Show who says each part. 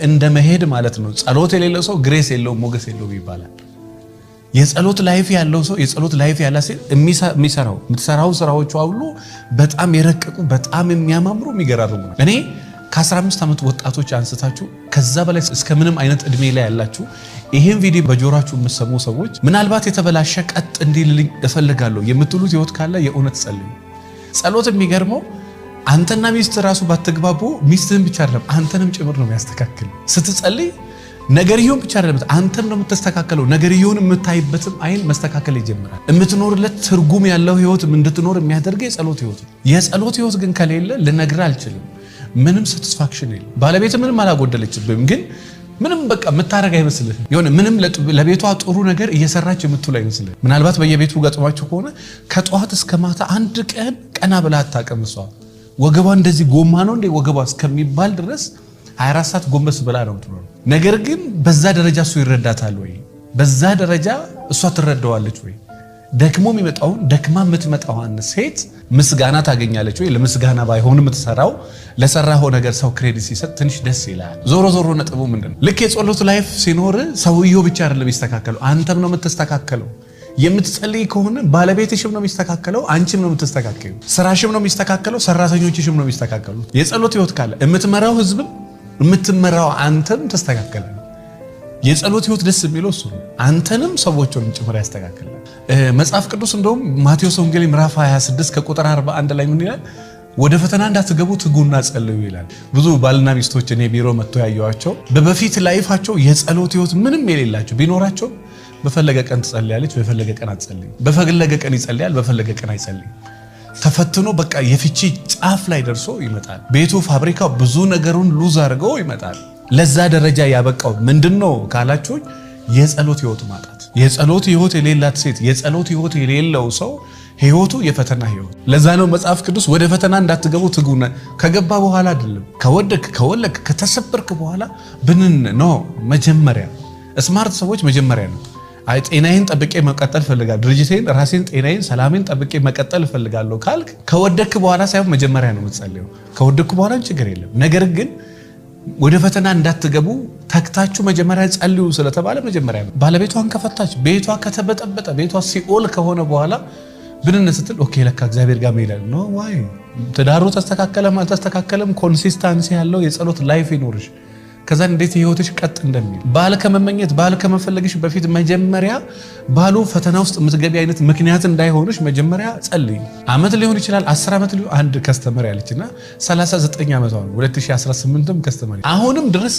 Speaker 1: እንደ መሄድ ማለት ነው። ጸሎት የሌለው ሰው ግሬስ የለውም ሞገስ የለውም ይባላል። የጸሎት ላይፍ ያለው ሰው የጸሎት ላይፍ ያለ ሰው የምትሰራው ስራዎቹ ሁሉ በጣም የረቀቁ በጣም የሚያማምሩ የሚገራርሙ ነው። እኔ ከ15 ዓመት ወጣቶች አንስታችሁ ከዛ በላይ እስከ ምንም አይነት እድሜ ላይ ያላችሁ ይሄን ቪዲዮ በጆሮአችሁ የምትሰሙ ሰዎች ምናልባት የተበላሸ ቀጥ እንዲልልኝ እፈልጋለሁ የምትሉት ህይወት ካለ የእውነት ጸልዩ። ጸሎት የሚገርመው አንተና ሚስት ራሱ ባትግባቡ ሚስትህን ብቻ አይደለም አንተንም ጭምር ነው የሚያስተካክል። ስትጸልይ ነገርየውን ብቻ አይደለም አንተም ነው የምትስተካከለው። ነገርየውን የምታይበትም አይን መስተካከል ይጀምራል። የምትኖርለት ትርጉም ያለው ህይወት እንድትኖር የሚያደርገው የጸሎት ህይወት ነው። የጸሎት ህይወት ግን ከሌለ ልነግርህ አልችልም። ምንም ሳቲስፋክሽን የለም። ባለቤት ምንም አላጎደለችብህም፣ ግን ምንም በቃ የምታረግ አይመስልህም። የሆነ ምንም ለቤቷ ጥሩ ነገር እየሰራች የምትውል አይመስልህም። ምናልባት በየቤቱ ገጥሟችሁ ከሆነ ከጠዋት እስከ ማታ አንድ ቀን ቀና ብላ አታውቅም። እሷ ወገቧ እንደዚህ ጎማ ነው እንዴ ወገቧ እስከሚባል ድረስ 24 ሰዓት ጎንበስ ብላ ነው የምትኖረው። ነገር ግን በዛ ደረጃ እሱ ይረዳታል ወይ? በዛ ደረጃ እሷ ትረዳዋለች ወይ? ደክሞ የሚመጣውን ደክማ የምትመጣዋን ሴት ምስጋና ታገኛለች ወይ? ለምስጋና ባይሆን የምትሰራው ለሰራው ነገር ሰው ክሬዲት ሲሰጥ ትንሽ ደስ ይላል። ዞሮ ነጥቡ ምንድነው? ልክ የጸሎት ላይፍ ሲኖር ሰውየው ብቻ አይደለም የሚስተካከለው፣ አንተም ነው የምትስተካከለው። የምትጸልይ ከሆነ ባለቤትሽም ነው የሚስተካከለው፣ አንቺም ነው የምትስተካከለው፣ ስራሽም ነው የሚስተካከለው፣ ሰራተኞችሽም ነው የሚስተካከሉት። የጸሎት ህይወት ካለ የምትመራው ህዝብም የምትመራው አንተም ተስተካከለ። የጸሎት ህይወት ደስ የሚለው እሱ ነው። አንተንም ሰዎችን ጭምር ያስተካክላል። መጽሐፍ ቅዱስ እንደውም ማቴዎስ ወንጌል ምዕራፍ 26 ከቁጥር 41 ላይ ምን ይላል? ወደ ፈተና እንዳትገቡ ትጉና ጸልዩ ይላል። ብዙ ባልና ሚስቶች እኔ ቢሮ መጥቶ ያየዋቸው በፊት ላይፋቸው የጸሎት ህይወት ምንም የሌላቸው ቢኖራቸው በፈለገ ቀን ትጸልያለች፣ በፈለገ ቀን አትጸልይም። በፈለገ ቀን ይጸልያል፣ በፈለገ ቀን አይጸልይም። ተፈትኖ በቃ የፍቺ ጫፍ ላይ ደርሶ ይመጣል። ቤቱ ፋብሪካው ብዙ ነገሩን ሉዝ አድርገው ይመጣል። ለዛ ደረጃ ያበቃው ምንድነው ካላችሁ የጸሎት ህይወት ማጣት። የጸሎት ህይወት የሌላት ሴት፣ የጸሎት ህይወት የሌለው ሰው ህይወቱ የፈተና ህይወት። ለዛ ነው መጽሐፍ ቅዱስ ወደ ፈተና እንዳትገቡ ትጉና። ከገባ በኋላ አይደለም፣ ከወለክ ከተሰበርክ በኋላ ብንን ነው። መጀመሪያ ስማርት ሰዎች መጀመሪያ ነው ጤናዬን ጠብቄ መቀጠል ፈልጋለሁ፣ ድርጅቴን፣ ራሴን፣ ጤናዬን፣ ሰላሜን ጠብቄ መቀጠል ፈልጋለሁ ካልክ ከወደክ በኋላ ሳይሆን መጀመሪያ ነው የምትጸልየው። ከወደክ በኋላ ችግር የለም። ነገር ግን ወደ ፈተና እንዳትገቡ ተክታችሁ መጀመሪያ ጸልዩ ስለተባለ መጀመሪያ ነው። ባለቤቷን ከፈታች፣ ቤቷ ከተበጠበጠ፣ ቤቷ ሲኦል ከሆነ በኋላ ብንን ስትል ኦኬ ለካ እግዚአብሔር ጋር መሄድ ነው። ዋይ ትዳሩ ተስተካከለም አልተስተካከለም ኮንሲስታንሲ ያለው የጸሎት ላይፍ ይኖርሽ። ከዛ እንዴት ህይወትሽ ቀጥ እንደሚል ባል ከመመኘት ባል ከመፈለግሽ በፊት መጀመሪያ ባሉ ፈተና ውስጥ የምትገቢ አይነት ምክንያት እንዳይሆንሽ መጀመሪያ ጸልይ። አመት ሊሆን ይችላል 10 አመት ሊሆን አንድ ከስተመር ያለችና 39 አመቷ ነው 2018ም ከስተመር አሁንም ድረስ